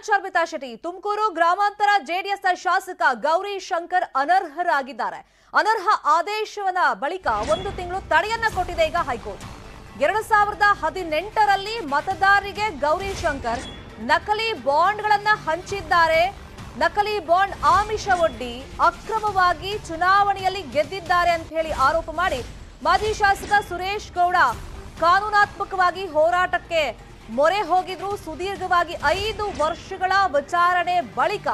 ಶರ್ಮಿತಾ ಶೆಟ್ಟಿ, ತುಮಕೂರು ಗ್ರಾಮಾಂತರ ಜೆಡಿಎಸ್ ಶಾಸಕ ಗೌರಿ ಶಂಕರ್ ಅನರ್ಹರಾಗಿದ್ದಾರೆ. ಅನರ್ಹ ಆದೇಶವನ ಬಳಿಕ 1 ತಿಂಗಳು ತಡೆಯನ್ನ ಕೊಟ್ಟಿದೆ ಈಗ ಹೈಕೋರ್ಟ್. 2018ರಲ್ಲಿ ಮತದಾರರಿಗೆ ಗೌರಿ ಶಂಕರ್ ನಕಲಿ ಬಾಂಡ್ಗಳನ್ನ ಹಂಚಿದ್ದಾರೆ. ನಕಲಿ ಬಾಂಡ್ ಆಮಿಷ ಒಡ್ಡಿ ಅಕ್ರಮವಾಗಿ ಚುನಾವಣೆಯಲ್ಲಿ ಗೆದ್ದಿದ್ದಾರೆ ಅಂತ ಹೇಳಿ ಆರೋಪ ಮಾಡಿ ಮಾಜಿ ಶಾಸಕ ಸುರೇಶ್ ಗೌಡ ಕಾನೂನಾತ್ಮಕವಾಗಿ ಹೋರಾಟಕ್ಕೆ ಮೊರೆ ಹೋಗಿದ್ರು. ಸುದೀರ್ಘವಾಗಿ 5 ವರ್ಷಗಳ ವಿಚಾರಣೆ ಬಳಿಕ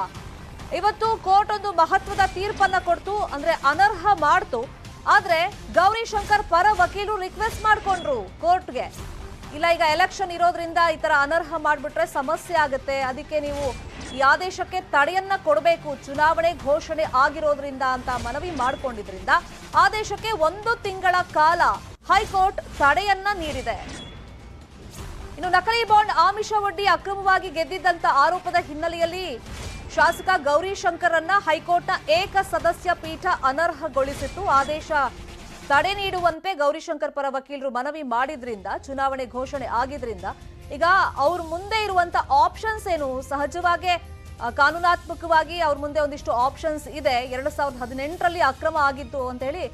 ಇವತ್ತು ಕೋರ್ಟ್ ಒಂದು ಮಹತ್ವದ ತೀರ್ಪನ್ನ ಕೊಡ್ತು, ಅಂದ್ರೆ ಅನರ್ಹ ಮಾಡ್ತು. ಆದ್ರೆ ಗೌರಿ ಶಂಕರ್ ಪರ ವಕೀಲರು ರಿಕ್ವೆಸ್ಟ್ ಮಾಡ್ಕೊಂಡ್ರು ಕೋರ್ಟ್ಗೆ, ಇಲ್ಲ ಈಗ ಎಲೆಕ್ಷನ್ ಇರೋದ್ರಿಂದ ಈ ತರ ಅನರ್ಹ ಮಾಡ್ಬಿಟ್ರೆ ಸಮಸ್ಯೆ ಆಗುತ್ತೆ, ಅದಕ್ಕೆ ನೀವು ಈ ಆದೇಶಕ್ಕೆ ತಡೆಯನ್ನ ಕೊಡಬೇಕು, ಚುನಾವಣೆ ಘೋಷಣೆ ಆಗಿರೋದ್ರಿಂದ ಅಂತ ಮನವಿ ಮಾಡ್ಕೊಂಡಿದ್ರಿಂದ ಆದೇಶಕ್ಕೆ 1 ತಿಂಗಳ ಕಾಲ ಹೈಕೋರ್ಟ್ ತಡೆಯನ್ನ ನೀಡಿದೆ. ಇನ್ನು ನಕಲಿ ಬಾಂಡ್ ಆಮಿಷ ಒಡ್ಡಿ ಅಕ್ರಮವಾಗಿ ಗೆದ್ದಿದ್ದಂತ ಆರೋಪದ ಹಿನ್ನೆಲೆಯಲ್ಲಿ ಶಾಸಕ ಗೌರಿ ಶಂಕರನ್ನ ಹೈಕೋರ್ಟ್ನ ಏಕಸದಸ್ಯ ಪೀಠ ಅನರ್ಹಗೊಳಿಸಿತ್ತು. ಆದೇಶ ತಡೆ ನೀಡುವಂತೆ ಗೌರಿಶಂಕರ್ ಪರ ವಕೀಲರು ಮನವಿ ಮಾಡಿದ್ರಿಂದ ಚುನಾವಣೆ ಘೋಷಣೆ ಆಗಿದ್ರಿಂದ ಈಗ ಅವ್ರ ಮುಂದೆ ಇರುವಂತ ಆಪ್ಷನ್ಸ್ ಏನು, ಸಹಜವಾಗಿ ಕಾನೂನಾತ್ಮಕವಾಗಿ ಅವ್ರ ಮುಂದೆ ಒಂದಿಷ್ಟು ಆಪ್ಷನ್ಸ್ ಇದೆ. 2018ರಲ್ಲಿ ಅಕ್ರಮ ಆಗಿತ್ತು ಅಂತ ಹೇಳಿ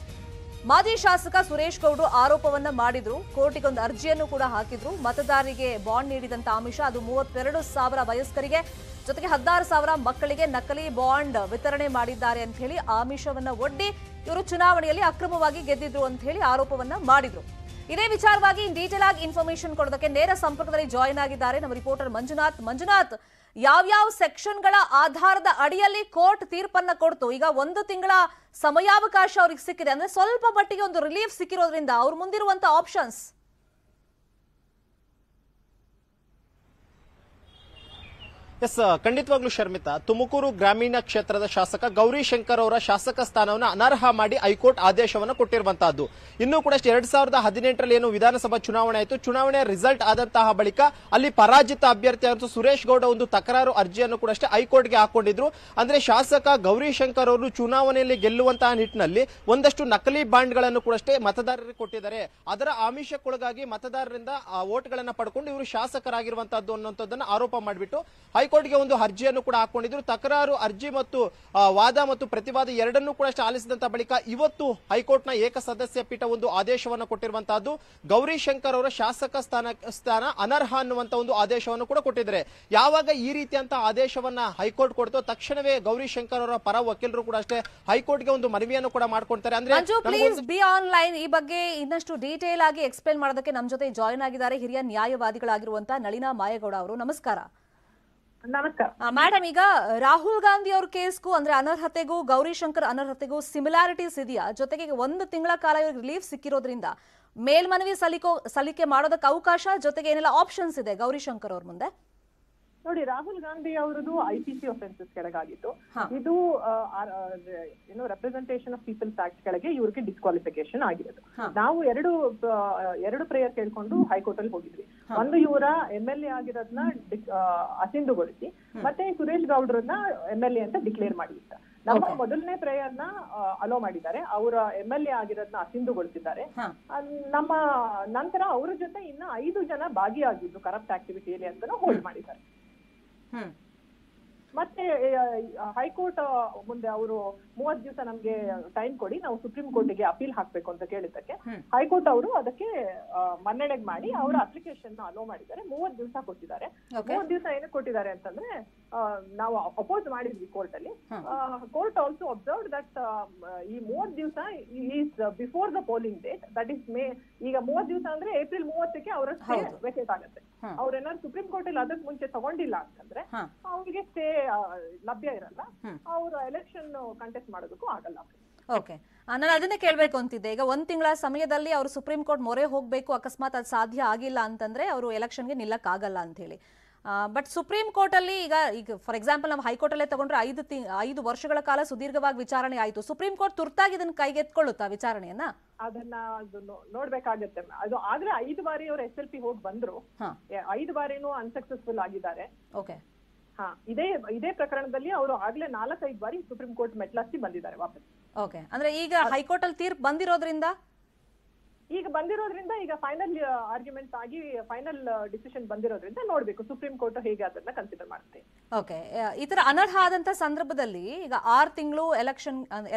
ಮಾಜಿ ಶಾಸಕ ಸುರೇಶ್ ಗೌಡ್ರು ಆರೋಪವನ್ನ ಮಾಡಿದ್ರು. ಕೋರ್ಟಿಗೆ ಒಂದು ಅರ್ಜಿಯನ್ನು ಕೂಡ ಹಾಕಿದ್ರು. ಮತದಾರರಿಗೆ ಬಾಂಡ್ ನೀಡಿದಂತ ಆಮಿಷ ಅದು 32,000 ವಯಸ್ಕರಿಗೆ ಜೊತೆಗೆ 16,000 ಮಕ್ಕಳಿಗೆ ನಕಲಿ ಬಾಂಡ್ ವಿತರಣೆ ಮಾಡಿದ್ದಾರೆ ಅಂತ ಹೇಳಿ ಆಮಿಷವನ್ನ ಒಡ್ಡಿ ಇವರು ಚುನಾವಣೆಯಲ್ಲಿ ಅಕ್ರಮವಾಗಿ ಗೆದ್ದಿದ್ರು ಅಂತ ಹೇಳಿ ಆರೋಪವನ್ನ ಮಾಡಿದ್ರು. ಇದೇ ವಿಚಾರವಾಗಿ ಡೀಟೇಲ್ ಆಗಿ ಇನ್ಫಾರ್ಮೇಶನ್ ಕೊಡೋದಕ್ಕೆ ನೇರ ಸಂಪರ್ಕದಲ್ಲಿ ಜಾಯಿನ್ ಆಗಿದ್ದಾರೆ ನಮ್ಮ ರಿಪೋರ್ಟರ್ ಮಂಜುನಾಥ್. ಯಾವ್ಯಾವ ಸೆಕ್ಷನ್ಗಳ ಆಧಾರದ ಅಡಿಯಲ್ಲಿ ಕೋರ್ಟ್ ತೀರ್ಪನ್ನ ಕೊಡ್ತು? ಈಗ 1 ತಿಂಗಳ ಸಮಯಾವಕಾಶ ಅವ್ರಿಗೆ ಸಿಕ್ಕಿದೆ, ಅಂದ್ರೆ ಸ್ವಲ್ಪ ಮಟ್ಟಿಗೆ ಒಂದು ರಿಲೀಫ್ ಸಿಕ್ಕಿರೋದ್ರಿಂದ ಅವ್ರ ಮುಂದಿರುವಂತ ಆಪ್ಷನ್ಸ್. ಎಸ್, ಖಂಡಿತವಾಗ್ಲೂ ಶರ್ಮಿತಾ, ತುಮಕೂರು ಗ್ರಾಮೀಣ ಕ್ಷೇತ್ರದ ಶಾಸಕ ಗೌರಿ ಶಂಕರ್ ಅವರ ಶಾಸಕ ಸ್ಥಾನವನ್ನು ಅನರ್ಹ ಮಾಡಿ ಹೈಕೋರ್ಟ್ ಆದೇಶವನ್ನು ಕೊಟ್ಟಿರುವಂತಹದ್ದು. ಇನ್ನೂ ಕೂಡ 2018ರಲ್ಲಿ ಏನು ವಿಧಾನಸಭಾ ಚುನಾವಣೆ ಆಯಿತು, ಚುನಾವಣೆ ರಿಸಲ್ಟ್ ಆದಂತಹ ಬಳಿಕ ಅಲ್ಲಿ ಪರಾಜಿತ ಅಭ್ಯರ್ಥಿ ಆಗಿತ್ತು ಸುರೇಶ್ ಗೌಡ ಒಂದು ತಕರಾರು ಅರ್ಜಿಯನ್ನು ಕೂಡ ಹೈಕೋರ್ಟ್ಗೆ ಹಾಕೊಂಡಿದ್ರು. ಅಂದ್ರೆ ಶಾಸಕ ಗೌರಿ ಶಂಕರ್ ಅವರು ಚುನಾವಣೆಯಲ್ಲಿ ಗೆಲ್ಲುವಂತಹ ನಿಟ್ಟಿನಲ್ಲಿ ಒಂದಷ್ಟು ನಕಲಿ ಬಾಂಡ್ಗಳನ್ನು ಕೂಡ ಮತದಾರರಿಗೆ ಕೊಟ್ಟಿದ್ದಾರೆ. ಅದರ ಆಮಿಷಕ್ಕೊಳಗಾಗಿ ಮತದಾರರಿಂದ ವೋಟ್ಗಳನ್ನ ಪಡ್ಕೊಂಡು ಇವರು ಶಾಸಕರಾಗಿರುವಂತಹದ್ದು ಅನ್ನುವಂಥದ್ದನ್ನು ಆರೋಪ ಮಾಡಿಬಿಟ್ಟು ಹೈಕೋರ್ಟ್ಗೆ ಒಂದು ಅರ್ಜಿಯನ್ನು ಕೂಡ ಹಾಕೊಂಡಿದ್ರು. ತಕರಾರು ಅರ್ಜಿ ಮತ್ತು ವಾದ ಮತ್ತು ಪ್ರತಿವಾದ ಎರಡನ್ನೂ ಕೂಡ ಆಲಿಸಿದಂತ ಬಳಿಕ ಇವತ್ತು ಹೈಕೋರ್ಟ್ನ ಏಕಸದಸ್ಯ ಪೀಠ ಒಂದು ಆದೇಶವನ್ನು ಕೊಟ್ಟಿರುವಂತಹದ್ದು. ಗೌರಿ ಶಂಕರ್ ಅವರ ಶಾಸಕ ಸ್ಥಾನ ಅನರ್ಹ ಅನ್ನುವಂತ ಒಂದು ಆದೇಶವನ್ನು ಕೂಡ ಕೊಟ್ಟಿದ್ದಾರೆ. ಯಾವಾಗ ಈ ರೀತಿಯಂತಹ ಆದೇಶವನ್ನ ಹೈಕೋರ್ಟ್ ಕೊಡ್ತೋ ತಕ್ಷಣವೇ ಗೌರಿ ಶಂಕರ್ ಅವರ ಪರ ವಕೀಲರು ಕೂಡ ಹೈಕೋರ್ಟ್ಗೆ ಒಂದು ಮನವಿಯನ್ನು ಕೂಡ ಮಾಡ್ಕೊಳ್ತಾರೆ. ಅಂದ್ರೆ ಪ್ಲೀಸ್ ಬಿ ಆನ್ಲೈನ್ ಈ ಬಗ್ಗೆ ಇನ್ನಷ್ಟು ಡೀಟೇಲ್ ಆಗಿ ಎಕ್ಸ್ಪ್ಲೇನ್ ಮಾಡೋದಕ್ಕೆ ನಮ್ಮ ಜೊತೆ ಜಾಯಿನ್ ಆಗಿದ್ದಾರೆ ಹಿರಿಯ ನ್ಯಾಯವಾದಿಗಳಾಗಿರುವಂತಹ ನಳಿನಾ ಮಾಯೇಗೌಡ ಅವರು. ನಮಸ್ಕಾರ. ನಮಸ್ಕಾರ ಮೇಡಮ್, ಈಗ ರಾಹುಲ್ ಗಾಂಧಿ ಅವ್ರ ಕೇಸ್ಗೂ ಅಂದ್ರೆ ಅನರ್ಹತೆಗೂ ಗೌರಿ ಶಂಕರ್ ಅನರ್ಹತೆಗೂ ಸಿಮಿಲಾರಿಟೀಸ್ ಇದೆಯಾ? ಜೊತೆಗೆ 1 ತಿಂಗಳ ಕಾಲ ರಿಲೀಫ್ ಸಿಕ್ಕಿರೋದ್ರಿಂದ ಮೇಲ್ಮನವಿ ಸಲ್ಲಿಕೆ ಮಾಡೋದಕ್ಕೆ ಅವಕಾಶ, ಜೊತೆಗೆ ಏನೆಲ್ಲ ಆಪ್ಷನ್ಸ್ ಇದೆ ಗೌರಿ ಶಂಕರ್ ಅವ್ರ ಮುಂದೆ? ನೋಡಿ, ರಾಹುಲ್ ಗಾಂಧಿ ಅವರದು IPC ಒಫೆನ್ಸಸ್ ಕೆಳಗಾಗಿತ್ತು. ಇದು ಏನು ರೆಪ್ರೆಸೆಂಟೇಷನ್ ಆಫ್ ಪೀಪಲ್ಸ್ ಆಕ್ಟ್ ಕೆಳಗೆ ಇವ್ರಿಗೆ ಡಿಸ್ಕ್ವಾಲಿಫಿಕೇಶನ್ ಆಗಿರೋದು. ನಾವು ಎರಡು ಪ್ರೇಯರ್ ಕೇಳ್ಕೊಂಡು ಹೈಕೋರ್ಟ್ ಅಲ್ಲಿ ಹೋಗಿದ್ವಿ. ಒಂದು ಇವರ MLA ಆಗಿರೋದನ್ನ ಅಸಿಂಧುಗೊಳಿಸಿ, ಮತ್ತೆ ಸುರೇಶ್ ಗೌಡ್ರನ್ನ MLA ಅಂತ ಡಿಕ್ಲೇರ್ ಮಾಡಿದ್ದಾರೆ. ನಮ್ಮ ಮೊದಲನೇ ಪ್ರೇಯರ್ನ ಅಲೋ ಮಾಡಿದ್ದಾರೆ, ಅವರ MLA ಆಗಿರೋದನ್ನ ಅಸಿಂಧುಗೊಳಿಸಿದ್ದಾರೆ. ನಮ್ಮ ನಂತರ ಅವರ ಜೊತೆ ಇನ್ನ 5 ಜನ ಭಾಗಿಯಾಗಿದ್ದು ಕರಪ್ಟ್ ಆಕ್ಟಿವಿಟಿಯಲ್ಲಿ ಅಂತ ಹೋಲ್ಡ್ ಮಾಡಿದ್ದಾರೆ. ಮತ್ತೆ ಹೈಕೋರ್ಟ್ ಮುಂದೆ ಅವರು 30 ದಿವಸ ನಮ್ಗೆ ಟೈಮ್ ಕೊಡಿ, ನಾವು ಸುಪ್ರೀಂ ಕೋರ್ಟಿಗೆ ಅಪೀಲ್ ಹಾಕ್ಬೇಕು ಅಂತ ಕೇಳಿದ್ದಕ್ಕೆ ಹೈಕೋರ್ಟ್ ಅವರು ಅದಕ್ಕೆ ಮನ್ನಣೆಗೆ ಮಾಡಿ ಅವರ ಅಪ್ಲಿಕೇಶನ್ ಅಲೋ ಮಾಡಿದ್ದಾರೆ. 30 ದಿವಸ ಕೊಟ್ಟಿದ್ದಾರೆ. 30 ದಿವಸ ಏನಕ್ಕೆ ಕೊಟ್ಟಿದ್ದಾರೆ ಅಂತಂದ್ರೆ, ನಾವು ಅಪೋಸ್ ಮಾಡಿದ್ವಿ ಕೋರ್ಟ್ ಅಲ್ಲಿ. ಕೋರ್ಟ್ ಆಲ್ಸೋ ಅಬ್ಸರ್ವ್ ದಟ್ ಈ 30 ದಿವಸ is before the polling date, that is May. ಈಗ 30 ದಿವಸ ಅಂದ್ರೆ ಏಪ್ರಿಲ್ 30ಕ್ಕೆ ಅವರ ಸ್ಟೇ ವೆಕೇಟ್ ಆಗುತ್ತೆ. ಅವ್ರೇನಾದ್ರು ಸುಪ್ರೀಂ ಕೋರ್ಟ್ ಅಲ್ಲಿ ಅದಕ್ಕೆ ಮುಂಚೆ ತಗೊಂಡಿಲ್ಲ ಅಂತಂದ್ರೆ ಅವ್ರಿಗೆ ಸ್ಟೇ ಲಭ್ಯ ಇರಲ್ಲ, ಅವರು ಎಲೆಕ್ಷನ್ ಕಂಟೆಸ್ಟ್ ಮಾಡೋದಕ್ಕೂ ಆಗಲ್ಲ. ಓಕೆ, ನಾನು ಅದನ್ನೇ ಕೇಳ್ಬೇಕು ಅಂತಿದ್ದೆ. ಈಗ 1 ತಿಂಗಳ ಸಮಯದಲ್ಲಿ ಅವರು ಸುಪ್ರೀಂ ಕೋರ್ಟ್ ಮೊರೆ ಹೋಗ್ಬೇಕು, ಅಕಸ್ಮಾತ್ ಅದು ಸಾಧ್ಯ ಆಗಿಲ್ಲ ಅಂತಂದ್ರೆ ಅವರು ಎಲೆಕ್ಷನ್ಗೆ ನಿಲ್ಲಕ್ ಆಗಲ್ಲ ಅಂತ ಹೇಳಿ. ಬಟ್ ಸುಪ್ರೀಂ ಕೋರ್ಟ್ ಅಲ್ಲಿ ಈಗ ಫಾರ್ ಎಕ್ಸಾಂಪಲ್ ನಾವು ಹೈಕೋರ್ಟ್ ಅಲ್ಲೇ ತಗೊಂಡ್ರೆ 5 ವರ್ಷಗಳ ಕಾಲ ಸುದೀರ್ಘವಾಗಿ ವಿಚಾರಣೆ ಆಯ್ತು. ಸುಪ್ರೀಂ ಕೋರ್ಟ್ ತುರ್ತಾಗಿ ಇದನ್ನ ಕೈಗೆತ್ಕೊಳ್ಳುತ್ತಾ ವಿಚಾರಣೆಯನ್ನ? ಅದನ್ನ ನೋಡ್ಬೇಕಾಗತ್ತೆ. ಅದು ಆದ್ರೆ 5 ಬಾರಿ ಅವರು SLP ಹೋಗಿ ಬಂದ್ರು, 5 ಬಾರಿನೂ ಅನ್ಸಕ್ಸಸ್ಫುಲ್ ಆಗಿದ್ದಾರೆ. ಓಕೆ, ಇದೇ ಪ್ರಕರಣದಲ್ಲಿ ಅವರು ಆಗ್ಲೇ 4-5 ಬಾರಿ ಸುಪ್ರೀಂ ಕೋರ್ಟ್ ಮೆಟ್ಲತ್ತಿ ಬಂದಿದ್ದಾರೆ ವಾಪಸ್. ಓಕೆ, ಅಂದ್ರೆ ಈಗ ಹೈಕೋರ್ಟ್ ಅಲ್ಲಿ ತೀರ್ಪು ಬಂದಿರೋದ್ರಿಂದ ಈಗ ಬಂದಿರೋದ್ರಿಂದ ಈಗ ಫೈನಲ್ ಆರ್ಗ್ಯುಮೆಂಟ್ಸ್ ಆಗಿ ಫೈನಲ್ ಡಿಸಿಷನ್ ಬಂದಿರೋದ್ರಿಂದ ನೋಡ್ಬೇಕು ಸುಪ್ರೀಂ ಕೋರ್ಟ್ ಹೇಗೆ ಅದನ್ನ ಕನ್ಸಿಡರ್ ಮಾಡುತ್ತೆ. ಓಕೆ, ಈ ತರ ಅನರ್ಹ ಆದಂತ ಸಂದರ್ಭದಲ್ಲಿ ಈಗ 6 ತಿಂಗಳು ಎಲೆಕ್ಷನ್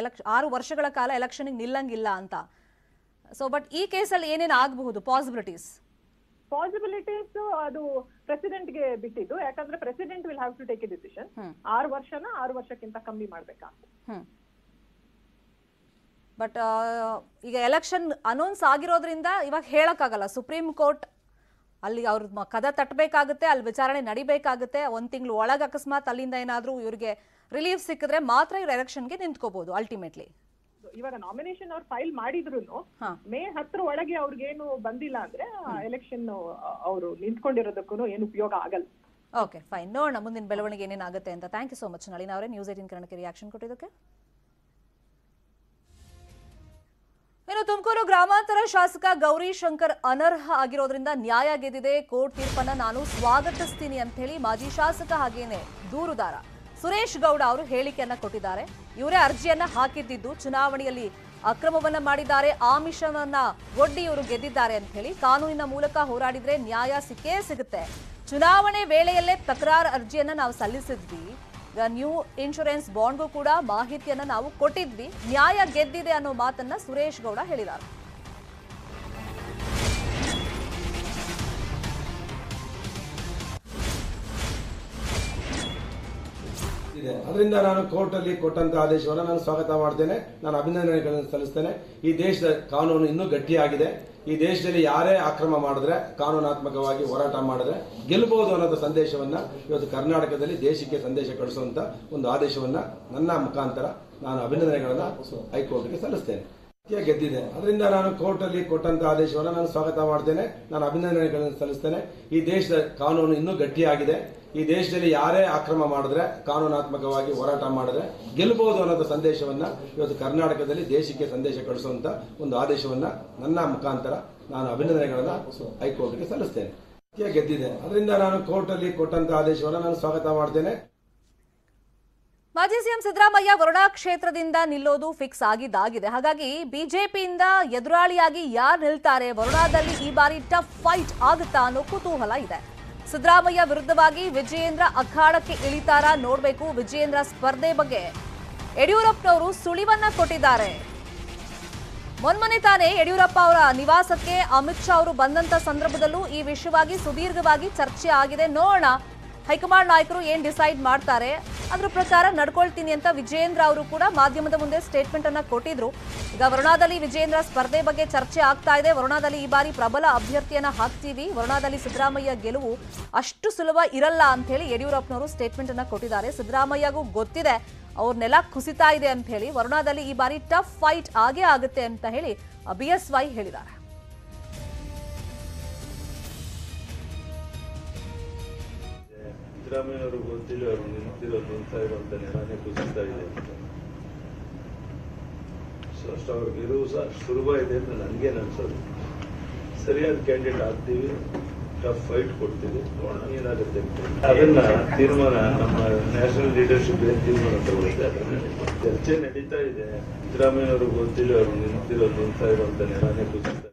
6 ವರ್ಷಗಳ ಕಾಲ ಎಲೆಕ್ಷನ್ ನಿಲ್ಲಂಗಿಲ್ಲ ಅಂತ. ಸೊ ಬಟ್ ಈ ಕೇಸಲ್ಲಿ ಏನೇನು ಆಗಬಹುದು ಪಾಸಿಬಿಲಿಟೀಸ್ ಅದು ಪ್ರೆಸಿಡೆಂಟ್ ಗೆ ಬಿಟ್ಟಿದ್ದು. ಯಾಕಂದ್ರೆ president will have to take a decision. 6 ವರ್ಷಕ್ಕಿಂತ ಕಮ್ಮಿ ಮಾಡ್ಬೇಕಾಗ್ತದೆ. ಬಟ್ ಈಗ ಎಲೆಕ್ಷನ್ ಅನೌನ್ಸ್ ಆಗಿರೋದ್ರಿಂದ ಇವಾಗ ಹೇಳಕ್ಕಾಗಲ್ಲ. ಸುಪ್ರೀಂ ಕೋರ್ಟ್ ಅಲ್ಲಿ ಅವ್ರ ಕದ ತಟ್ಟಬೇಕಾಗುತ್ತೆ, ಅಲ್ಲಿ ವಿಚಾರಣೆ ನಡಿಬೇಕಾಗುತ್ತೆ. 1 ತಿಂಗಳು ಒಳಗೆ ಅಕಸ್ಮಾತ್ ಅಲ್ಲಿಂದ ಏನಾದ್ರೂ ಇವ್ರಿಗೆ ರಿಲೀಫ್ ಸಿಕ್ಕಿದ್ರೆ ಮಾತ್ರ ಇವ್ರು ಎಲೆಕ್ಷನ್ಗೆ ನಿಂತ್ಕೋಬಹುದು ಅಲ್ಟಿಮೇಟ್ಲಿ. ಇವಾಗ ನಾಮಿನೇಷನ್ ಅವ್ರು ಫೈಲ್ ಮಾಡಿದ್ರು ಮೇ 10 ಒಳಗೆ ಅವ್ರಿಗೇನು ಬಂದಿಲ್ಲ ಅಂದ್ರೆ ಎಲೆಕ್ಷನ್ ಅವರು ನಿಂತ್ಕೊಂಡಿರೋದಕ್ಕೂ ಏನು ಉಪಯೋಗ ಆಗಲ್ಲ. ಓಕೆ ಫೈನ್, ನೋಡೋಣ ಮುಂದಿನ ಬೆಳವಣಿಗೆ ಏನೇನಾಗುತ್ತೆ ಅಂತ. ಥ್ಯಾಂಕ್ ಯು ಸೋ ಮಚ್ ನಳಿನ ಅವರೇ, ನ್ಯೂಸ್ 18 ಕನ್ನಡಕ್ಕೆ ರಿಯಾಕ್ಷನ್ ಕೊಟ್ಟಿದ್ದಕ್ಕೆ. ಇನ್ನು ತುಮಕೂರು ಗ್ರಾಮಾಂತರ ಶಾಸಕ ಗೌರಿಶಂಕರ್ ಅನರ್ಹ ಆಗಿರೋದ್ರಿಂದ ನ್ಯಾಯ ಗೆದ್ದಿದೆ. ಕೋರ್ಟ್ ತೀರ್ಪನ್ನ ನಾನು ಸ್ವಾಗತಿಸ್ತೀನಿ ಅಂತ ಹೇಳಿ ಮಾಜಿ ಶಾಸಕ ಹಾಗೇನೆ ದೂರುದಾರ ಸುರೇಶ್ ಗೌಡ ಅವರು ಹೇಳಿಕೆಯನ್ನ ಕೊಟ್ಟಿದ್ದಾರೆ. ಇವರೇ ಅರ್ಜಿಯನ್ನ ಹಾಕಿದ್ದು ಚುನಾವಣೆಯಲ್ಲಿ ಅಕ್ರಮವನ್ನ ಮಾಡಿದ್ದಾರೆ, ಆಮಿಷವನ್ನ ಒಡ್ಡಿ ಇವರು ಗೆದ್ದಿದ್ದಾರೆ ಅಂತ ಹೇಳಿ. ಕಾನೂನಿನ ಮೂಲಕ ಹೋರಾಡಿದ್ರೆ ನ್ಯಾಯ ಸಿಕ್ಕೇ ಸಿಗುತ್ತೆ. ಚುನಾವಣೆ ವೇಳೆಯಲ್ಲೇ ತಕರಾರು ಅರ್ಜಿಯನ್ನ ನಾವು ಸಲ್ಲಿಸಿದ್ವಿ. ನ್ಯೂ ಇನ್ಶೂರೆನ್ಸ್ ಬಾಂಡ್ಗೂ ಕೂಡ ಮಾಹಿತಿಯನ್ನ ನಾವು ಕೊಟ್ಟಿದ್ವಿ. ನ್ಯಾಯ ಗೆದ್ದಿದೆ ಅನ್ನೋ ಮಾತನ್ನ ಸುರೇಶ್ ಗೌಡ ಹೇಳಿದ್ದಾರೆ. ಅದರಿಂದ ನಾನು ಕೋರ್ಟ್ ಅಲ್ಲಿ ಕೊಟ್ಟಂತ ಆದೇಶವನ್ನು ನಾನು ಸ್ವಾಗತ ಮಾಡ್ತೇನೆ, ನಾನು ಅಭಿನಂದನೆಗಳನ್ನು ಸಲ್ಲಿಸ್ತೇನೆ. ಈ ದೇಶದ ಕಾನೂನು ಇನ್ನೂ ಗಟ್ಟಿಯಾಗಿದೆ. ಈ ದೇಶದಲ್ಲಿ ಯಾರೇ ಅಕ್ರಮ ಮಾಡಿದ್ರೆ ಕಾನೂನಾತ್ಮಕವಾಗಿ ಹೋರಾಟ ಮಾಡಿದ್ರೆ ಗೆಲ್ಲಬಹುದು ಅನ್ನೋದು ಸಂದೇಶವನ್ನ ಇವತ್ತು ಕರ್ನಾಟಕದಲ್ಲಿ ದೇಶಕ್ಕೆ ಸಂದೇಶ ಕಳಿಸುವಂತ ಒಂದು ಆದೇಶವನ್ನ ನನ್ನ ಮುಖಾಂತರ ನಾನು ಅಭಿನಂದನೆಗಳನ್ನ ಹೈಕೋರ್ಟ್ಗೆ ಸಲ್ಲಿಸ್ತೇನೆ. ಗೆದ್ದಿದೆ, ಅದರಿಂದ ನಾನು ಕೋರ್ಟ್ ಅಲ್ಲಿ ಕೊಟ್ಟಂತ ಆದೇಶವನ್ನು ನಾನು ಸ್ವಾಗತ ಮಾಡ್ತೇನೆ, ನಾನು ಅಭಿನಂದನೆಗಳನ್ನು ಸಲ್ಲಿಸ್ತೇನೆ. ಈ ದೇಶದ ಕಾನೂನು ಇನ್ನೂ ಗಟ್ಟಿಯಾಗಿದೆ. ಈ ದೇಶದಲ್ಲಿ ಯಾರೇ ಅಕ್ರಮ ಮಾಡಿದ್ರೆ ಕಾನೂನಾತ್ಮಕವಾಗಿ ಹೋರಾಟ ಮಾಡಿದ್ರೆ ಗೆಲ್ಲಬಹುದು ಅನ್ನೋದು ಸಂದೇಶವನ್ನ ಇವತ್ತು ಕರ್ನಾಟಕದಲ್ಲಿ ದೇಶಕ್ಕೆ ಸಂದೇಶ ಕಳಿಸುವಂತ ಒಂದು ಆದೇಶವನ್ನ ನನ್ನ ಮುಖಾಂತರ ನಾನು ಅಭಿನಂದನೆಗಳನ್ನ ಹೈಕೋರ್ಟ್ಗೆ ಸಲ್ಲಿಸ್ತೇನೆ. ಗೆದ್ದಿದೆ, ಅದರಿಂದ ನಾನು ಕೋರ್ಟ್ ಅಲ್ಲಿ ಕೊಟ್ಟಂತ ಆದೇಶವನ್ನು ನಾನು ಸ್ವಾಗತ ಮಾಡ್ತೇನೆ. ಮಾಜಿ ಸಿಎಂ ಸಿದ್ದರಾಮಯ್ಯ ವರುಣಾ ಕ್ಷೇತ್ರದಿಂದ ನಿಲ್ಲೋದು ಫಿಕ್ಸ್ ಆಗಿದ್ದಾಗಿದೆ. ಹಾಗಾಗಿ ಬಿಜೆಪಿಯಿಂದ ಎದುರಾಳಿಯಾಗಿ ಯಾರು ನಿಲ್ತಾರೆ, ವರುಣಾದಲ್ಲಿ ಈ ಬಾರಿ ಟಫ್ ಫೈಟ್ ಆಗುತ್ತಾ ಅನ್ನೋ ಕುತೂಹಲ ಇದೆ. ಸಿದ್ದರಾಮಯ್ಯ ವಿರುದ್ಧವಾಗಿ ವಿಜಯೇಂದ್ರ ಅಖಾಡಕ್ಕೆ ಇಳಿತಾರಾ ನೋಡಬೇಕು. ವಿಜಯೇಂದ್ರ ಸ್ಪರ್ಧೆ ಬಗ್ಗೆ ಯಡಿಯೂರಪ್ಪನವರು ಸುಳಿವನ್ನ ಕೊಟ್ಟಿದ್ದಾರೆ. ಮೊನ್ನೆ ತಾನೇ ಯಡಿಯೂರಪ್ಪ ಅವರ ನಿವಾಸಕ್ಕೆ ಅಮಿತ್ ಶಾ ಅವರು ಬಂದಂತ ಸಂದರ್ಭದಲ್ಲೂ ಈ ವಿಷಯವಾಗಿ ಸುದೀರ್ಘವಾಗಿ ಚರ್ಚೆ ಆಗಿದೆ. ನೋಡೋಣ ಹೈಕಮಾಂಡ್ ನಾಯಕರು ಏನ್ ಡಿಸೈಡ್ ಮಾಡ್ತಾರೆ ಅದ್ರ ಪ್ರಕಾರ ನಡ್ಕೊಳ್ತೀನಿ ಅಂತ ವಿಜಯೇಂದ್ರ ಅವರು ಕೂಡ ಮಾಧ್ಯಮದ ಮುಂದೆ ಸ್ಟೇಟ್ಮೆಂಟ್ ಅನ್ನ ಕೊಟ್ಟಿದ್ರು. ಈಗ ವರುಣಾದಲ್ಲಿ ವಿಜಯೇಂದ್ರ ಸ್ಪರ್ಧೆ ಬಗ್ಗೆ ಚರ್ಚೆ ಆಗ್ತಾ ಇದೆ. ವರುಣಾದಲ್ಲಿ ಈ ಬಾರಿ ಪ್ರಬಲ ಅಭ್ಯರ್ಥಿಯನ್ನ ಹಾಕ್ತೀವಿ, ವರುಣಾದಲ್ಲಿ ಸಿದ್ದರಾಮಯ್ಯ ಗೆಲುವು ಅಷ್ಟು ಸುಲಭ ಇರಲ್ಲ ಅಂತ ಹೇಳಿ ಯಡಿಯೂರಪ್ಪನವರು ಸ್ಟೇಟ್ಮೆಂಟ್ ಅನ್ನ ಕೊಟ್ಟಿದ್ದಾರೆ. ಸಿದ್ದರಾಮಯ್ಯಗೂ ಗೊತ್ತಿದೆ ಅವ್ರ ನೆಲ ಕುಸಿತಾ ಇದೆ ಅಂತ ಹೇಳಿ. ವರುಣಾದಲ್ಲಿ ಈ ಬಾರಿ ಟಫ್ ಫೈಟ್ ಆಗೇ ಆಗುತ್ತೆ ಅಂತ ಹೇಳಿ BSY ಹೇಳಿದ್ದಾರೆ. ಸಿದ್ದರಾಮಯ್ಯವರು ಗೊತ್ತಿಲ್ಲ, ಅವರು ನಿಂತಿರೋದು ಅಂತ ಇರುವಂತ ನೆಲನೇ ಕುಸಿತಾ ಇದೆ. ಸೊ ಅಷ್ಟು ಅವ್ರ ಗೆಲುವು ಸಹ ಸುಲಭ ಇದೆ ಅಂತ ನನಗೇನು ಅನ್ಸೋದು. ಸರಿಯಾದ ಕ್ಯಾಂಡಿಡೇಟ್ ಆಗ್ತೀವಿ, ಟಫ್ ಫೈಟ್ ಕೊಡ್ತೀವಿ, ನೋಡೋಣ ಏನಾಗುತ್ತೆ. ಅದನ್ನ ತೀರ್ಮಾನ ನಮ್ಮ ನ್ಯಾಷನಲ್ ಲೀಡರ್ಶಿಪ್ ಏನ್ ತೀರ್ಮಾನ ತಗೊಳುತ್ತೆ ಅದನ್ನ ಚರ್ಚೆ ನಡೀತಾ ಇದೆ. ಸಿದ್ದರಾಮಯ್ಯವರು ಗೊತ್ತಿಲ್ಲ, ಅವರು ನಿಂತಿರೋದು ಅಂತ ಇರುವಂತ ನೆಲನೇ ಕುಸಿತಾ.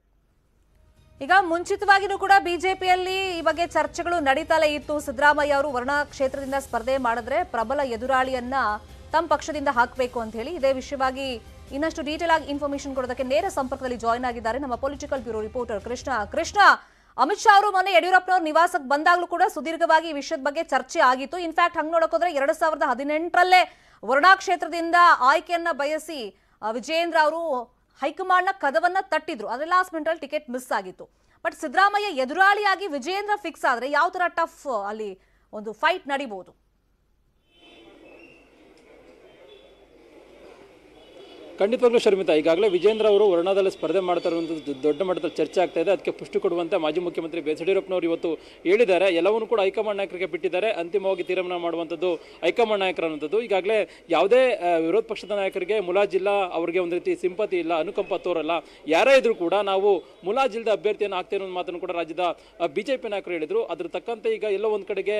ಈಗ ಮುಂಚಿತವಾಗಿಯೂ ಕೂಡ ಬಿಜೆಪಿಯಲ್ಲಿ ಈ ಬಗ್ಗೆ ಚರ್ಚೆಗಳು ನಡೀತಲೇ ಇತ್ತು. ಸಿದ್ದರಾಮಯ್ಯ ಅವರು ವರುಣಾ ಕ್ಷೇತ್ರದಿಂದ ಸ್ಪರ್ಧೆ ಮಾಡಿದ್ರೆ ಪ್ರಬಲ ಎದುರಾಳಿಯನ್ನ ತಮ್ಮ ಪಕ್ಷದಿಂದ ಹಾಕಬೇಕು ಅಂತ ಹೇಳಿ. ಇದೇ ವಿಷಯವಾಗಿ ಇನ್ನಷ್ಟು ಡೀಟೇಲ್ ಆಗಿ ಇನ್ಫಾರ್ಮೇಶನ್ ಕೊಡೋದಕ್ಕೆ ನೇರ ಸಂಪರ್ಕದಲ್ಲಿ ಜಾಯಿನ್ ಆಗಿದ್ದಾರೆ ನಮ್ಮ political bureau reporter Krishna. Amit Shah ಅವರು ಮೊನ್ನೆ ಯಡಿಯೂರಪ್ಪನವ್ರ ನಿವಾಸಕ್ಕೆ ಬಂದಾಗಲೂ ಕೂಡ ಸುದೀರ್ಘವಾಗಿ ಈ ವಿಷಯದ ಬಗ್ಗೆ ಚರ್ಚೆ ಆಗಿತ್ತು. ಇನ್ಫ್ಯಾಕ್ಟ್ ಹಂಗ್ ನೋಡೋಕೋದ್ರೆ 2018ರಲ್ಲೇ ವರುಣಾ ಕ್ಷೇತ್ರದಿಂದ ಆಯ್ಕೆಯನ್ನ ಬಯಸಿ ವಿಜಯೇಂದ್ರ ಅವರು ಹೈಕಮಾಂಡ್ನ ಕದವನ್ನ ತಟ್ಟಿದ್ರು. ಅದ್ರ ಲಾಸ್ಟ್ ಮಿನಿಟ್ ಅಲ್ಲಿ ಟಿಕೆಟ್ ಮಿಸ್ ಆಗಿತ್ತು. ಬಟ್ ಸಿದ್ದರಾಮಯ್ಯ ಎದುರಾಳಿಯಾಗಿ ವಿಜಯೇಂದ್ರ ಫಿಕ್ಸ್ ಆದ್ರೆ ಯಾವ ತರ ಟಫ್ ಅಲ್ಲಿ ಒಂದು ಫೈಟ್ ನಡೀಬಹುದು? ಖಂಡಿತವಾಗ್ಲೂ ಶರ್ಮಿತಾ, ಈಗಾಗಲೇ ವಿಜೇಂದ್ರ ಅವರು ವರುಣಾದಲ್ಲಿ ಸ್ಪರ್ಧೆ ಮಾಡ್ತಾ ಇರುವಂಥದ್ದು ದೊಡ್ಡ ಮಟ್ಟದಲ್ಲಿ ಚರ್ಚೆ ಆಗ್ತಾ ಇದೆ. ಅದಕ್ಕೆ ಪುಷ್ಟಿ ಕೊಡುವಂತೆ ಮಾಜಿ ಮುಖ್ಯಮಂತ್ರಿ ಬಿ ಎಸ್ ಯಡಿಯೂರಪ್ಪನವರು ಇವತ್ತು ಹೇಳಿದ್ದಾರೆ. ಎಲ್ಲವನ್ನೂ ಕೂಡ ಹೈಕಮಾಂಡ್ ನಾಯಕರಿಗೆ ಬಿಟ್ಟಿದ್ದಾರೆ, ಅಂತಿಮವಾಗಿ ತೀರ್ಮಾನ ಮಾಡುವಂಥದ್ದು ಹೈಕಮಾಂಡ್ ನಾಯಕರು ಅನ್ನೋದು. ಈಗಾಗಲೇ ಯಾವುದೇ ವಿರೋಧ ಪಕ್ಷದ ನಾಯಕರಿಗೆ ಮುಲಾಜಿಲ್ಲ, ಅವರಿಗೆ ಒಂದು ರೀತಿ ಸಿಂಪತಿ ಇಲ್ಲ, ಅನುಕಂಪ ತೋರಲ್ಲ. ಯಾರೇ ಇದ್ರೂ ಕೂಡ ನಾವು ಮುಲಾಜಿಲ್ಲದ ಅಭ್ಯರ್ಥಿಯನ್ನು ಆಗ್ತೇವೆ ಅನ್ನೋ ಮಾತನ್ನು ಕೂಡ ರಾಜ್ಯದ ಬಿಜೆಪಿ ನಾಯಕರು ಹೇಳಿದರು. ಅದ್ರ ತಕ್ಕಂತೆ ಈಗ ಎಲ್ಲೋ ಒಂದು ಕಡೆಗೆ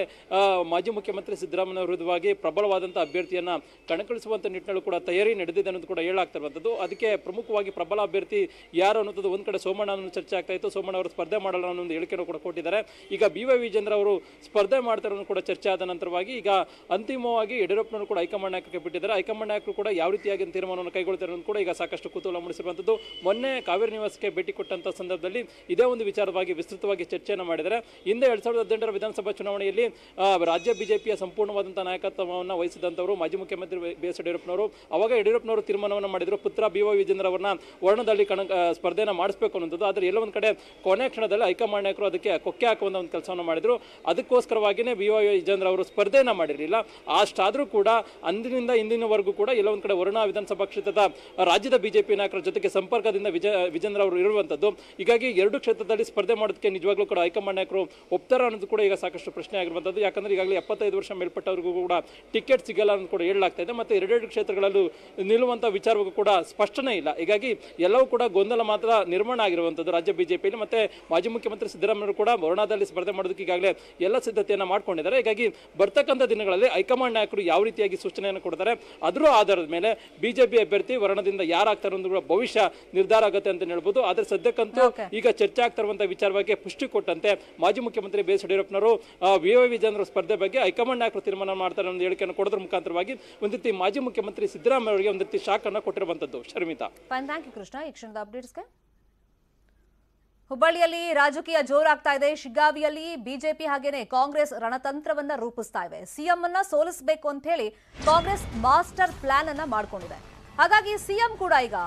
ಮಾಜಿ ಮುಖ್ಯಮಂತ್ರಿ ಸಿದ್ದರಾಮಯ್ಯ ವಿರುದ್ಧವಾಗಿ ಪ್ರಬಲವಾದಂಥ ಅಭ್ಯರ್ಥಿಯನ್ನು ಕಣಕ್ಕಿಳಿಸುವಂಥ ನಿಟ್ಟಿನಲ್ಲೂ ಕೂಡ ತಯಾರಿ ನಡೆದಿದೆ ಅನ್ನೋದು ಕೂಡ ಹೇಳಲಾಗ್ತದೆ. ಆಗ್ತಿರುವಂಥದ್ದು. ಅದಕ್ಕೆ ಪ್ರಮುಖವಾಗಿ ಪ್ರಬಲ ಅಭ್ಯರ್ಥಿ ಯಾರು ಅನ್ನೋದು ಒಂದು ಕಡೆ ಸೋಮಣ್ಣ ಅನ್ನೋ ಚರ್ಚೆ ಆಗ್ತಾ ಇತ್ತು. ಸೋಮಣ್ಣ ಅವರು ಸ್ಪರ್ಧೆ ಮಾಡಲ್ಲ ಅನ್ನೋ ಒಂದು ಹೇಳಿಕೆಯನ್ನು ಕೂಡ ಕೊಟ್ಟಿದ್ದಾರೆ. ಈಗ BY ವಿಜೇಂದ್ರ ಅವರು ಸ್ಪರ್ಧೆ ಮಾಡ್ತಾರೋ ಕೂಡ ಚರ್ಚೆ ಆದ ನಂತರವಾಗಿ ಈಗ ಅಂತಿಮವಾಗಿ ಯಡಿಯೂರಪ್ಪನವರು ಕೂಡ ಹೈಕಮಾಂಡ್ ನಾಯಕರಿಗೆ ಬಿಟ್ಟಿದ್ದಾರೆ. ಹೈಕಮಾಂಡ್ ನಾಯಕರು ಕೂಡ ಯಾವ ರೀತಿಯಾಗಿ ತೀರ್ಮಾನವನ್ನು ಕೈಗೊಳ್ತಾರೆ ಅನ್ನೋದು ಕೂಡ ಈಗ ಸಾಕಷ್ಟು ಕುತೂಹಲ ಮೂಡಿಸಿರುವಂಥದ್ದು. ಮೊನ್ನೆ ಕಾವೇರಿ ನಿವಾಸಕ್ಕೆ ಭೇಟಿ ಕೊಟ್ಟಂತ ಸಂದರ್ಭದಲ್ಲಿ ಇದೇ ಒಂದು ವಿಚಾರವಾಗಿ ವಿಸ್ತೃತವಾಗಿ ಚರ್ಚೆಯನ್ನು ಮಾಡಿದ್ದಾರೆ. ಹಿಂದೆ 2018 ವಿಧಾನಸಭಾ ಚುನಾವಣೆಯಲ್ಲಿ ರಾಜ್ಯ ಬಿಜೆಪಿಯ ಸಂಪೂರ್ಣವಾದಂತಹ ನಾಯಕತ್ವವನ್ನು ವಹಿಸಿದಂತವರು ಮಾಜಿ ಮುಖ್ಯಮಂತ್ರಿ BS ಯಡಿಯೂರಪ್ಪನವರು. ಅವಾಗ ಯಡಿಯೂರಪ್ಪನವರು ತೀರ್ಮಾನವನ್ನು ಮಾಡಿದ್ರು, ಪುತ್ರ BY ವಿಜೇಂದ್ರ ಅವರನ್ನ ವರ್ಣದಲ್ಲಿ ಸ್ಪರ್ಧೆನ ಮಾಡಿಸಬೇಕು ಅನ್ನೋದು. ಆದರೆ ಎಲ್ಲ ಒಂದು ಕಡೆ ಕೊನೆ ಕ್ಷಣದಲ್ಲಿ ಹೈಕಮಾಂಡ್ ನಾಯಕರು ಅದಕ್ಕೆ ಕೊಕ್ಕೆ ಹಾಕುವಂತ ಒಂದು ಕೆಲಸವನ್ನು ಮಾಡಿದ್ರು. ಅದಕ್ಕೋಸ್ಕರವಾಗಿಯೇ BY ವಿಜೇಂದ್ರ ಅವರು ಸ್ಪರ್ಧೆನ ಮಾಡಿರಲಿಲ್ಲ. ಅಷ್ಟಾದರೂ ಕೂಡ ಅಂದಿನಿಂದ ಇಂದಿನವರೆಗೂ ಕೂಡ ಎಲ್ಲ ಒಂದು ಕಡೆ ವರುಣಾ ವಿಧಾನಸಭಾ ಕ್ಷೇತ್ರದ ರಾಜ್ಯದ ಬಿಜೆಪಿ ನಾಯಕರ ಜೊತೆಗೆ ಸಂಪರ್ಕದಿಂದ ವಿಜೇಂದ್ರ ಅವರು ಇರುವಂತದ್ದು. ಹೀಗಾಗಿ 2 ಕ್ಷೇತ್ರದಲ್ಲಿ ಸ್ಪರ್ಧೆ ಮಾಡೋದಕ್ಕೆ ನಿಜವಾಗ್ಲೂ ಕೂಡ ಹೈಕಮಾಂಡ್ ನಾಯಕರು ಒಪ್ತಾರ ಅನ್ನೋದು ಕೂಡ ಈಗ ಸಾಕಷ್ಟು ಪ್ರಶ್ನೆ ಆಗಿರುವಂತದ್ದು. ಯಾಕಂದ್ರೆ ಈಗಾಗಲೇ 75 ವರ್ಷ ಮೇಲ್ಪಟ್ಟವರಿಗೂ ಕೂಡ ಟಿಕೆಟ್ ಸಿಗಲ್ಲ ಅನ್ನೋದು ಕೂಡ ಹೇಳಲಾಗ್ತಾ ಇದೆ. ಮತ್ತೆ 2 ಕ್ಷೇತ್ರಗಳಲ್ಲೂ ನಿಲ್ಲುವಂತ ವಿಚಾರವೂ ಕೂಡ ಸ್ಪಷ್ಟನೆ ಇಲ್ಲ. ಹೀಗಾಗಿ ಎಲ್ಲವೂ ಕೂಡ ಗೊಂದಲ ಮಾತ್ರ ನಿರ್ಮಾಣ ಆಗಿರುವಂತದ್ದು ರಾಜ್ಯ ಬಿಜೆಪಿಯಲ್ಲಿ. ಮತ್ತೆ ಮಾಜಿ ಮುಖ್ಯಮಂತ್ರಿ ಸಿದ್ದರಾಮಯ್ಯ ಕೂಡ ವರುಣಾದಲ್ಲಿ ಸ್ಪರ್ಧೆ ಮಾಡೋದಕ್ಕೆ ಈಗಾಗಲೇ ಎಲ್ಲ ಸಿದ್ಧತೆಯನ್ನು ಮಾಡ್ಕೊಂಡಿದ್ದಾರೆ. ಹೀಗಾಗಿ ಬರ್ತಕ್ಕಂಥ ದಿನಗಳಲ್ಲಿ ಹೈಕಮಾಂಡ್ ನಾಯಕರು ಯಾವ ರೀತಿಯಾಗಿ ಸೂಚನೆಯನ್ನು ಕೊಡ್ತಾರೆ ಅದರ ಆಧಾರದ ಮೇಲೆ ಬಿಜೆಪಿ ಅಭ್ಯರ್ಥಿ ವರುಣದಿಂದ ಯಾರಾಗ್ತಾರೆ ಅನ್ನೋದು ಭವಿಷ್ಯ ನಿರ್ಧಾರ ಆಗುತ್ತೆ ಅಂತ ಹೇಳ್ಬೋದು. ಆದ್ರೆ ಸದ್ಯಕ್ಕಂತೂ ಈಗ ಚರ್ಚೆ ಆಗ್ತಾ ಇರುವಂತಹ ವಿಚಾರವಾಗಿ ಪುಷ್ಟಿ ಕೊಟ್ಟಂತೆ ಮಾಜಿ ಮುಖ್ಯಮಂತ್ರಿ BS ಯಡಿಯೂರಪ್ಪನವರು BY ವಿಜೇಂದ್ರ ಸ್ಪರ್ಧೆ ಬಗ್ಗೆ ಹೈಕಮಾಂಡ್ ನಾಯಕರು ತೀರ್ಮಾನ ಮಾಡ್ತಾರೆ ಅನ್ನೋ ಹೇಳಿಕೆಯನ್ನು ಕೊಡೋದ್ರ ಮುಖಾಂತರವಾಗಿ ಒಂದು ರೀತಿ ಮಾಜಿ ಮುಖ್ಯಮಂತ್ರಿ ಸಿದ್ದರಾಮಯ್ಯ ಅವರಿಗೆ ಒಂದು ರೀತಿ ಶಾಕ್ ಅನ್ನು ಕೊಟ್ಟಿರುವಂತದ್ದು. Sharmita, thank you Krishna. ಈ ಕ್ಷಣದ ಅಪ್ಡೇಟ್ಸ್ಗೆ ಹುಬ್ಬಳ್ಳಿಯಲ್ಲಿ ರಾಜಕೀಯ ಜೋರಾಗ್ತಾ ಇದೆ. ಶಿಗ್ಗಾವಿಯಲ್ಲಿ ಬಿಜೆಪಿ ಹಾಗೇನೆ ಕಾಂಗ್ರೆಸ್ ರಣತಂತ್ರವನ್ನ ರೂಪಿಸ್ತಾ ಇದೆ. ಸಿಎಂ ಅನ್ನ ಸೋಲಿಸಬೇಕು ಅಂತ ಹೇಳಿ ಕಾಂಗ್ರೆಸ್ ಮಾಸ್ಟರ್ ಪ್ಲಾನ್ ಅನ್ನ ಮಾಡ್ಕೊಂಡಿದೆ. ಹಾಗಾಗಿ ಸಿಎಂ ಕೂಡ ಈಗ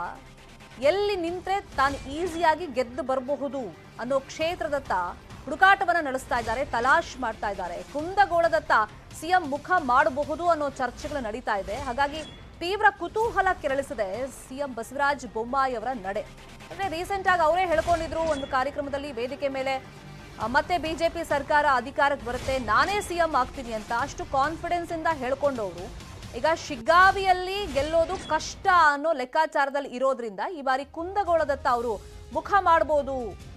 ಎಲ್ಲಿ ನಿಂತ್ರೆ ತಾನು ಈಸಿಯಾಗಿ ಗೆದ್ದು ಬರಬಹುದು ಅನ್ನೋ ಕ್ಷೇತ್ರದತ್ತ ಹುಡುಕಾಟವನ್ನ ನಡೆಸ್ತಾ ಇದ್ದಾರೆ, ತಲಾಶ್ ಮಾಡ್ತಾ ಇದ್ದಾರೆ. ಕುಂದಗೋಳದತ್ತ ಸಿಎಂ ಮುಖ ಮಾಡಬಹುದು ಅನ್ನೋ ಚರ್ಚೆಗಳು ನಡೀತಾ ಇದೆ. ಹಾಗಾಗಿ ತೀವ್ರ ಕುತೂಹಲ ಕೆರಳಿಸಿದೆ ಸಿಎಂ ಬಸವರಾಜ ಬೊಮ್ಮಾಯಿ ಅವರ ನಡೆ. ಅಂದ್ರೆ ರೀಸೆಂಟ್ ಆಗಿ ಅವರೇ ಹೇಳ್ಕೊಂಡಿದ್ರು ಒಂದು ಕಾರ್ಯಕ್ರಮದಲ್ಲಿ ವೇದಿಕೆ ಮೇಲೆ, ಮತ್ತೆ ಬಿಜೆಪಿ ಸರ್ಕಾರ ಅಧಿಕಾರಕ್ಕೆ ಬರುತ್ತೆ, ನಾನೇ ಸಿಎಂ ಆಗ್ತೀನಿ ಅಂತ ಅಷ್ಟು ಕಾನ್ಫಿಡೆನ್ಸ್ ಇಂದ ಹೇಳ್ಕೊಂಡವರು ಈಗ ಶಿಗ್ಗಾವಿಯಲ್ಲಿ ಗೆಲ್ಲೋದು ಕಷ್ಟ ಅನ್ನೋ ಲೆಕ್ಕಾಚಾರದಲ್ಲಿ ಇರೋದ್ರಿಂದ ಈ ಬಾರಿ ಕುಂದಗೋಳದತ್ತ ಅವರು ಮುಖ ಮಾಡಬಹುದು,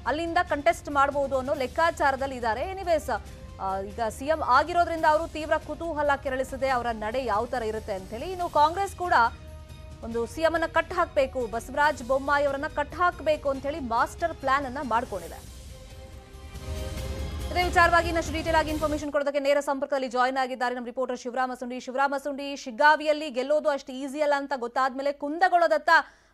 ಅಲ್ಲಿಂದ ಕಂಟೆಸ್ಟ್ ಮಾಡಬಹುದು ಅನ್ನೋ ಲೆಕ್ಕಾಚಾರದಲ್ಲಿ ಇದ್ದಾರೆ. ಎನಿವೇಸ್ ಈಗ ಸಿಎಂ ಆಗಿರೋದ್ರಿಂದ ಅವರು ತೀವ್ರ ಕುತೂಹಲ ಕೆರಳಿಸಿದೆ ಅವರ ನಡೆ ಯಾವ ತರ ಇರುತ್ತೆ ಅಂತ ಹೇಳಿ. ಇನ್ನು ಕಾಂಗ್ರೆಸ್ ಕೂಡ ಒಂದು ಸಿಎಂ ಅನ್ನ ಕಟ್ ಹಾಕಬೇಕು, ಬಸವರಾಜ ಬೊಮ್ಮಾಯಿ ಅವರನ್ನ ಕಟ್ ಹಾಕಬೇಕು ಅಂತ ಹೇಳಿ ಮಾಸ್ಟರ್ ಪ್ಲಾನ್ ಅನ್ನ ಮಾಡ್ಕೊಂಡಿದೆ. ಇದೇ ವಿಚಾರವಾಗಿ ಇನ್ನಷ್ಟು ಡೀಟೇಲ್ ಆಗಿ ಇನ್ಫಾರ್ಮೇಶನ್ ಕೊಡೋದಕ್ಕೆ ನೇರ ಸಂಪರ್ಕದಲ್ಲಿ ಜಾಯ್ನ್ ಆಗಿದ್ದಾರೆ ನಮ್ಮ ರಿಪೋರ್ಟರ್ ಶಿವರಾಮ ಸುಂಡಿ. ಶಿಗ್ಗಾವಿಯಲ್ಲಿ ಗೆಲ್ಲೋದು ಅಷ್ಟು ಈಸಿ ಅಲ್ಲ ಅಂತ ಗೊತ್ತಾದ್ಮೇಲೆ ಕುಂದಗೋಳದತ್ತ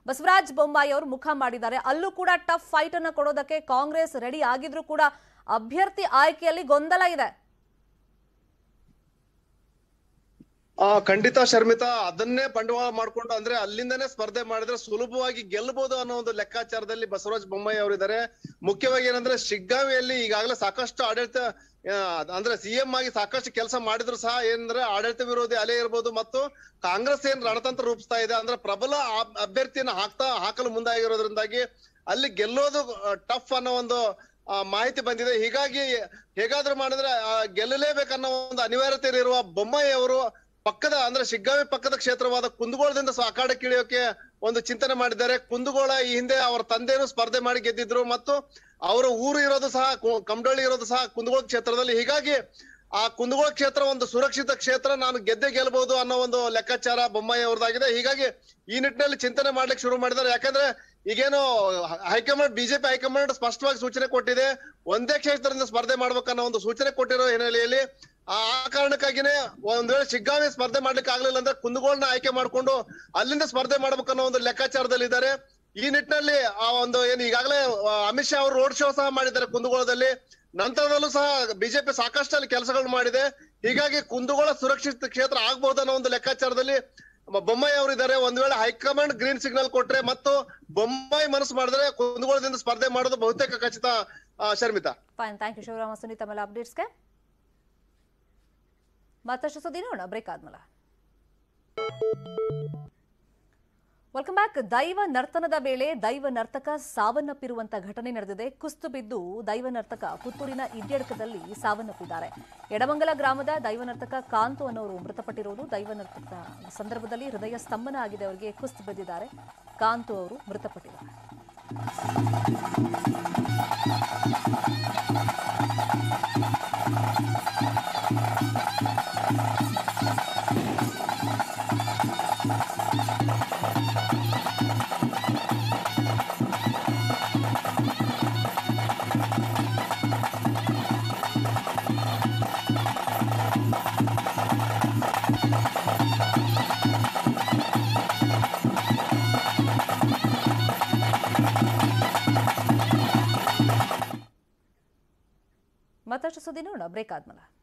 ಬಸವರಾಜ ಬೊಮ್ಮಾಯಿ ಅವರು ಮುಖ ಮಾಡಿದ್ದಾರೆ. ಅಲ್ಲೂ ಕೂಡ ಟಫ್ ಫೈಟ್ ಅನ್ನು ಕೊಡೋದಕ್ಕೆ ಕಾಂಗ್ರೆಸ್ ರೆಡಿ ಆಗಿದ್ರು ಕೂಡ ಅಭ್ಯರ್ಥಿ ಆಯ್ಕೆಯಲ್ಲಿ ಗೊಂದಲ ಇದೆ. ಖಂಡಿತ ಶರ್ಮಿತಾ, ಅದನ್ನೇ ಬಂಡವಾಳ ಮಾಡ್ಕೊಂಡು ಅಂದ್ರೆ ಅಲ್ಲಿಂದನೇ ಸ್ಪರ್ಧೆ ಮಾಡಿದ್ರೆ ಸುಲಭವಾಗಿ ಗೆಲ್ಲಬಹುದು ಅನ್ನೋ ಒಂದು ಲೆಕ್ಕಾಚಾರದಲ್ಲಿ ಬಸವರಾಜ ಬೊಮ್ಮಾಯಿ ಅವರಿದ್ದಾರೆ. ಮುಖ್ಯವಾಗಿ ಏನಂದ್ರೆ ಶಿಗ್ಗಾವಿಯಲ್ಲಿ ಈಗಾಗಲೇ ಸಾಕಷ್ಟು ಆಡಳಿತ ಅಂದ್ರೆ ಸಿಎಂ ಆಗಿ ಸಾಕಷ್ಟು ಕೆಲಸ ಮಾಡಿದ್ರು ಸಹ ಏನಂದ್ರೆ ಆಡಳಿತ ವಿರೋಧಿ ಅಲೆ ಇರ್ಬೋದು ಮತ್ತು ಕಾಂಗ್ರೆಸ್ ಏನ್ ರಣತಂತ್ರ ರೂಪಿಸ್ತಾ ಇದೆ ಅಂದ್ರೆ ಪ್ರಬಲ ಅಭ್ಯರ್ಥಿಯನ್ನ ಹಾಕಲು ಮುಂದಾಗಿರೋದ್ರಿಂದಾಗಿ ಅಲ್ಲಿ ಗೆಲ್ಲೋದು ಟಫ್ ಅನ್ನೋ ಒಂದು ಮಾಹಿತಿ ಬಂದಿದೆ. ಹೀಗಾಗಿ ಹೇಗಾದ್ರೂ ಮಾಡಿದ್ರೆ ಗೆಲ್ಲಲೇಬೇಕನ್ನೋ ಒಂದು ಅನಿವಾರ್ಯತೆ ಇರುವ ಬೊಮ್ಮಾಯಿ ಅವರು ಪಕ್ಕದ ಅಂದ್ರೆ ಶಿಗ್ಗಾವಿ ಪಕ್ಕದ ಕ್ಷೇತ್ರವಾದ ಕುಂದಗೋಳದಿಂದ ಅಖಾಡಕ್ಕೆ ಇಳಿಯೋಕೆ ಒಂದು ಚಿಂತನೆ ಮಾಡಿದ್ದಾರೆ. ಕುಂದಗೋಳ ಈ ಹಿಂದೆ ಅವರ ತಂದೆನೂ ಸ್ಪರ್ಧೆ ಮಾಡಿ ಗೆದ್ದಿದ್ರು ಮತ್ತು ಅವರ ಊರು ಇರೋದು ಸಹ ಕಮಡಳ್ಳಿ ಇರೋದು ಸಹ ಕುಂದಗೋಳ ಕ್ಷೇತ್ರದಲ್ಲಿ. ಹೀಗಾಗಿ ಆ ಕುಂದಗೋಳ ಕ್ಷೇತ್ರ ಒಂದು ಸುರಕ್ಷಿತ ಕ್ಷೇತ್ರ, ನಾನು ಗೆಲ್ಲಬಹುದು ಅನ್ನೋ ಒಂದು ಲೆಕ್ಕಾಚಾರ ಬೊಮ್ಮಾಯಿ ಅವ್ರದ್ದಾಗಿದೆ. ಹೀಗಾಗಿ ಈ ನಿಟ್ಟಿನಲ್ಲಿ ಚಿಂತನೆ ಮಾಡ್ಲಿಕ್ಕೆ ಶುರು ಮಾಡಿದ್ದಾರೆ. ಯಾಕಂದ್ರೆ ಈಗೇನು ಹೈಕಮಾಂಡ್ ಬಿಜೆಪಿ ಹೈಕಮಾಂಡ್ ಸ್ಪಷ್ಟವಾಗಿ ಸೂಚನೆ ಕೊಟ್ಟಿದೆ, ಒಂದೇ ಕ್ಷೇತ್ರದಿಂದ ಸ್ಪರ್ಧೆ ಮಾಡ್ಬೇಕನ್ನೋ ಒಂದು ಸೂಚನೆ ಕೊಟ್ಟಿರೋ ಹಿನ್ನೆಲೆಯಲ್ಲಿ ಆ ಕಾರಣಕ್ಕಾಗಿನೇ ಒಂದ್ ವೇಳೆ ಶಿಗ್ಗಾವಿ ಸ್ಪರ್ಧೆ ಮಾಡ್ಲಿಕ್ಕೆ ಆಗ್ಲಿಲ್ಲ ಅಂದ್ರೆ ಕುಂದಗೋಳನ್ನ ಆಯ್ಕೆ ಮಾಡ್ಕೊಂಡು ಅಲ್ಲಿಂದ ಸ್ಪರ್ಧೆ ಮಾಡ್ಬೇಕನ್ನೋ ಒಂದು ಲೆಕ್ಕಾಚಾರದಲ್ಲಿ ಇದ್ದಾರೆ. ಈ ನಿಟ್ಟಿನಲ್ಲಿ ಆ ಒಂದು ಏನು ಈಗಾಗಲೇ ಅಮಿತ್ ಶಾ ಅವರು ರೋಡ್ ಶೋ ಸಹ ಮಾಡಿದ್ದಾರೆ ಕುಂದಗೋಳದಲ್ಲಿ. ನಂತರದಲ್ಲೂ ಸಹ ಬಿಜೆಪಿ ಸಾಕಷ್ಟು ಅಲ್ಲಿ ಕೆಲಸಗಳು ಮಾಡಿದೆ. ಹೀಗಾಗಿ ಕುಂದಗೋಳ ಸುರಕ್ಷಿತ ಕ್ಷೇತ್ರ ಆಗ್ಬಹುದು ಅನ್ನೋ ಒಂದು ಲೆಕ್ಕಾಚಾರದಲ್ಲಿ ಬೊಮ್ಮಾಯಿ ಅವರು ಇದ್ದಾರೆ. ಒಂದ್ ವೇಳೆ ಹೈಕಮಾಂಡ್ ಗ್ರೀನ್ ಸಿಗ್ನಲ್ ಕೊಟ್ರೆ ಮತ್ತು ಬೊಮ್ಮಾಯಿ ಮನಸ್ಸು ಮಾಡಿದ್ರೆ ಕುಂದಗೋಳದಿಂದ ಸ್ಪರ್ಧೆ ಮಾಡೋದು ಬಹುತೇಕ ಖಚಿತ. ಶರ್ಮಿತಾ, ಥ್ಯಾಂಕ್ ಯು ಶಿವರಾಮ ಸುನಿ ತಮ್ಮೆಲ್ಲ ಅಪ್ಡೇಟ್ಸ್ಗೆ. ಮತ್ತಷ್ಟು ಸುದ್ದಿ ನೋಡೋಣ ಬ್ರೇಕ್ ಆದ್ಮೇಲೆ. Welcome back. ದೈವ ನರ್ತನದ ವೇಳೆ ದೈವ ನರ್ತಕ ಸಾವನ್ನಪ್ಪಿರುವಂತ ಘಟನೆ ನಡೆದಿದೆ. ಕುಸ್ತು ಬಿದ್ದು ದೈವ ನರ್ತಕ ಪುತ್ತೂರಿನ ಇಡ್ಯಡ್ಕದಲ್ಲಿ ಸಾವನ್ನಪ್ಪಿದ್ದಾರೆ. ಎಡಮಂಗಲ ಗ್ರಾಮದ ದೈವ ನರ್ತಕ ಕಾಂತು ಅನ್ನೋರು ಮೃತಪಟ್ಟಿರುವುದು. ದೈವ ನರ್ತಕ ಸಂದರ್ಭದಲ್ಲಿ ಹೃದಯ ಸ್ತಂಭನ ಆಗಿದೆ, ಅವರಿಗೆ ಕುಸ್ತು ಬಿದ್ದಿದ್ದಾರೆ. ಕಾಂತು ಅವರು ಮೃತಪಟ್ಟಿದ್ದಾರೆ. ಮತ್ತಷ್ಟು ಸುದ್ದಿ ನೋಡೋಣ ಬ್ರೇಕ್ ಆದ್ಮೇಲೆ.